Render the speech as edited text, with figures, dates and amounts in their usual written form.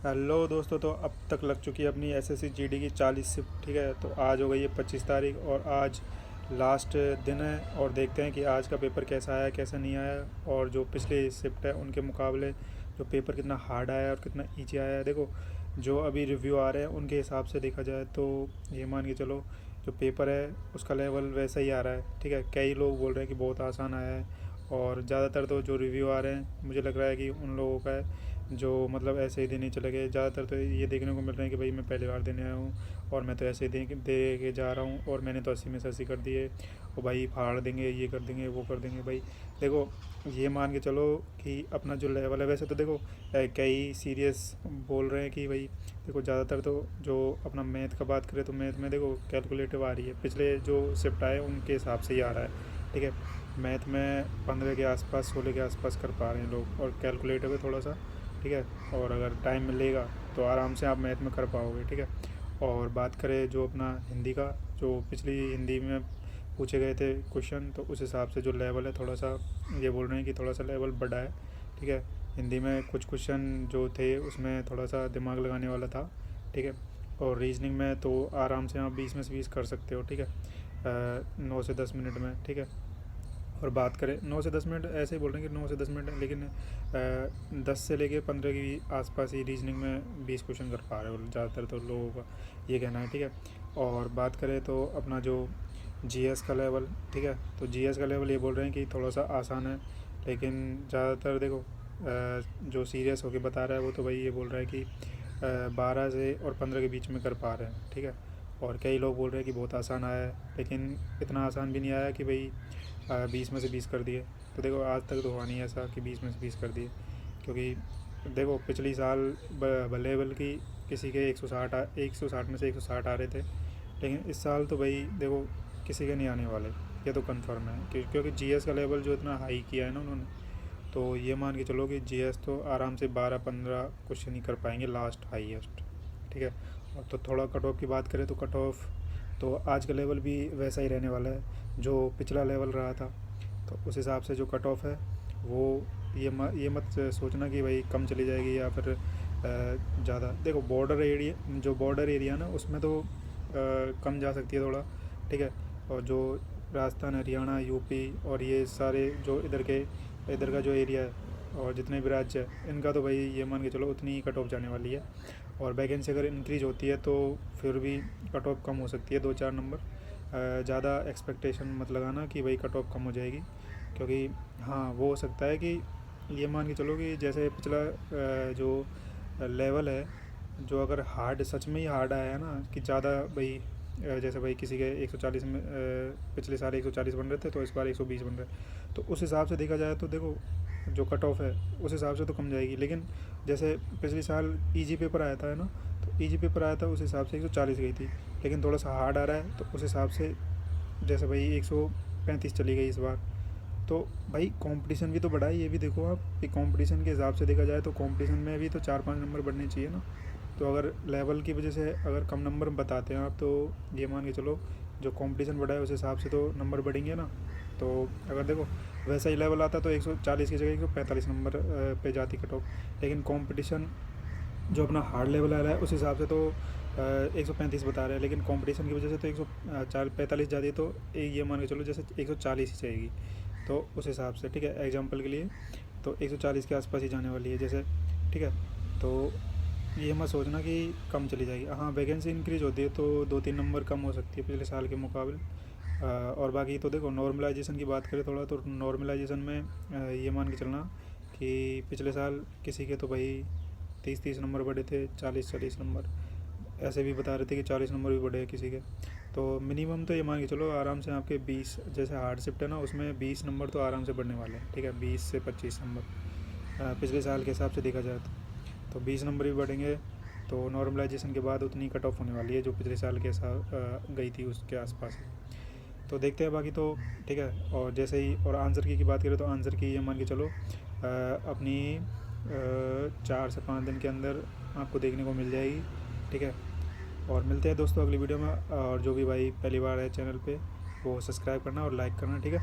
Hello दोस्तों, तो अब तक लग चुकी है अपनी एसएससी जीडी की 40 शिफ्ट। ठीक है, तो आज हो गई है 25 तारीख और आज लास्ट दिन है। और देखते हैं कि आज का पेपर कैसा आया कैसा नहीं आया, और जो पिछले शिफ्ट है उनके मुकाबले जो पेपर कितना हार्ड आया और कितना ईजी आया है। देखो, जो अभी रिव्यू आ रहे हैं उनके हिसाब से देखा जाए तो ये मान के चलो जो पेपर है उसका लेवल वैसा ही आ रहा है। ठीक है, कई लोग बोल रहे हैं कि बहुत आसान आया है, और ज़्यादातर तो जो रिव्यू आ रहे हैं मुझे लग रहा है कि उन लोगों का है जो मतलब ऐसे ही देने चले गए। ज़्यादातर तो ये देखने को मिल रहा है कि भाई मैं पहली बार देने आया हूँ और मैं तो ऐसे ही दे के जा रहा हूँ और मैंने तो 80 में से 80 कर दिए, और भाई फाड़ देंगे, ये कर देंगे, वो कर देंगे। भाई देखो, ये मान के चलो कि अपना जो लेवल है, वैसे तो देखो कई सीरियस बोल रहे हैं कि भाई देखो, ज़्यादातर तो जो अपना मैथ का बात करें तो मैथ में देखो कैलकुलेटिव आ रही है, पिछले जो शिफ्ट आए उनके हिसाब से ही आ रहा है। ठीक है, मैथ में 15 के आसपास 16 के आसपास कर पा रहे हैं लोग, और कैलकुलेटिव है थोड़ा सा। ठीक है, और अगर टाइम मिलेगा तो आराम से आप मैथ में कर पाओगे। ठीक है, और बात करें जो अपना हिंदी का, जो पिछली हिंदी में पूछे गए थे क्वेश्चन, तो उस हिसाब से जो लेवल है थोड़ा सा ये बोल रहे हैं कि थोड़ा सा लेवल बढ़ा है। ठीक है, हिंदी में कुछ क्वेश्चन जो थे उसमें थोड़ा सा दिमाग लगाने वाला था। ठीक है, और रीजनिंग में तो आराम से आप 20 में से 20 कर सकते हो। ठीक है, 9 से 10 मिनट में। ठीक है, और बात करें 9 से 10 मिनट, ऐसे ही बोल रहे हैं कि 9 से 10 मिनट है, लेकिन 10 से लेके 15 के आसपास ही रीजनिंग में 20 क्वेश्चन कर पा रहे हो ज़्यादातर तो लोगों का ये कहना है। ठीक है, और बात करें तो अपना जो जीएस का लेवल, ठीक है, तो जीएस का लेवल ये बोल रहे हैं कि थोड़ा सा आसान है, लेकिन ज़्यादातर देखो जो सीरियस होके बता रहा है वो तो भाई ये बोल रहा है कि 12 से और 15 के बीच में कर पा रहे हैं। ठीक है, और कई लोग बोल रहे हैं कि बहुत आसान आया है, लेकिन इतना आसान भी नहीं आया कि भाई 20 में से 20 कर दिए। तो देखो, आज तक तो हुआ नहीं ऐसा कि 20 में से 20 कर दिए, क्योंकि देखो पिछली साल लेवल की किसी के 160 में से 160 आ रहे थे, लेकिन इस साल तो भाई देखो किसी के नहीं आने वाले, ये तो कंफर्म है क्योंकि जीएस का लेवल जो इतना हाई किया है ना उन्होंने, तो ये मान के चलो कि जीएस तो आराम से 12-15 क्वेश्चन ही कर पाएंगे लास्ट हाईएस्ट। ठीक है, और तो थोड़ा कट ऑफ की बात करें तो कट ऑफ तो आज का लेवल भी वैसा ही रहने वाला है जो पिछला लेवल रहा था। तो उस हिसाब से जो कट ऑफ है वो ये मत सोचना कि भाई कम चली जाएगी या फिर ज़्यादा। देखो, बॉर्डर एरिया ना उसमें तो कम जा सकती है थोड़ा। ठीक है, और जो राजस्थान, हरियाणा, यूपी और ये सारे जो इधर का जो एरिया है और जितने भी राज्य है, इनका तो भाई ये मान के चलो उतनी ही कट ऑफ जाने वाली है। और वैकेंसी अगर इंक्रीज होती है तो फिर भी कट ऑफ कम हो सकती है 2-4 नंबर। ज़्यादा एक्सपेक्टेशन मत लगाना कि भाई कट ऑफ कम हो जाएगी, क्योंकि हाँ वो हो सकता है कि ये मान के चलो कि जैसे पिछला जो लेवल है, जो अगर हार्ड सच में ही हार्ड आया है ना कि ज़्यादा भाई जैसे भाई किसी के 140 में पिछले साल 140 बन रहे थे तो इस बार 120 बन रहे, तो उस हिसाब से देखा जाए तो देखो जो कट ऑफ है उस हिसाब से तो कम जाएगी। लेकिन जैसे पिछले साल इजी पेपर आया था है ना, तो इजी पेपर आया था उस हिसाब से 140 गई थी, लेकिन थोड़ा सा हार्ड आ रहा है तो उस हिसाब से जैसे भाई 135 चली गई इस बार। तो भाई कंपटीशन भी तो बढ़ा है, ये भी देखो आप कि कंपटीशन के हिसाब से देखा जाए तो कंपटीशन में भी तो 4-5 नंबर बढ़ने चाहिए ना। तो अगर लेवल की वजह से अगर कम नंबर बताते हैं आप, तो ये मान के चलो जो कंपटीशन बढ़ा है उस हिसाब से तो नंबर बढ़ेंगे ना। तो अगर देखो वैसा ही लेवल आता तो 140 की जगह 145 नंबर पे जाती कट ऑफ, लेकिन कंपटीशन जो अपना हार्ड लेवल आ रहा है उस हिसाब से तो 135 बता रहे हैं, लेकिन कंपटीशन की वजह से तो 145 जाती है, तो ये मान के चलो जैसे 140 ही जाएगी। तो उस हिसाब से ठीक है, एग्जांपल के लिए तो 140 के आसपास ही जाने वाली है जैसे। ठीक है, तो ये मत सोचना कि कम चली जाएगी। हाँ, वैकेंसी इंक्रीज होती है तो 2-3 नंबर कम हो सकती है पिछले साल के मुकाबले। और बाकी तो देखो नॉर्मलाइजेशन की बात करें थोड़ा, तो नॉर्मलाइजेशन में ये मान के चलना कि पिछले साल किसी के तो भाई 30-30 नंबर बढ़े थे, 40-40 नंबर ऐसे भी बता रहे थे कि 40 नंबर भी बढ़े किसी के। तो मिनिमम तो ये मान के चलो आराम से आपके 20, जैसे हार्ड शिफ्ट है ना उसमें 20 नंबर तो आराम से बढ़ने वाले हैं। ठीक है, 20 से 25 नंबर पिछले साल के हिसाब से देखा जाए तो 20 नंबर भी बढ़ेंगे। तो नॉर्मलाइजेशन के बाद उतनी कट ऑफ होने वाली है जो पिछले साल के साथ गई थी उसके आसपास। तो देखते हैं बाकी तो। ठीक है, और जैसे ही और आंसर की बात करें तो आंसर की ये मान के चलो अपनी 4 से 5 दिन के अंदर आपको देखने को मिल जाएगी। ठीक है, और मिलते हैं दोस्तों अगली वीडियो में। और जो भी भाई पहली बार है चैनल पे वो सब्सक्राइब करना और लाइक करना। ठीक है।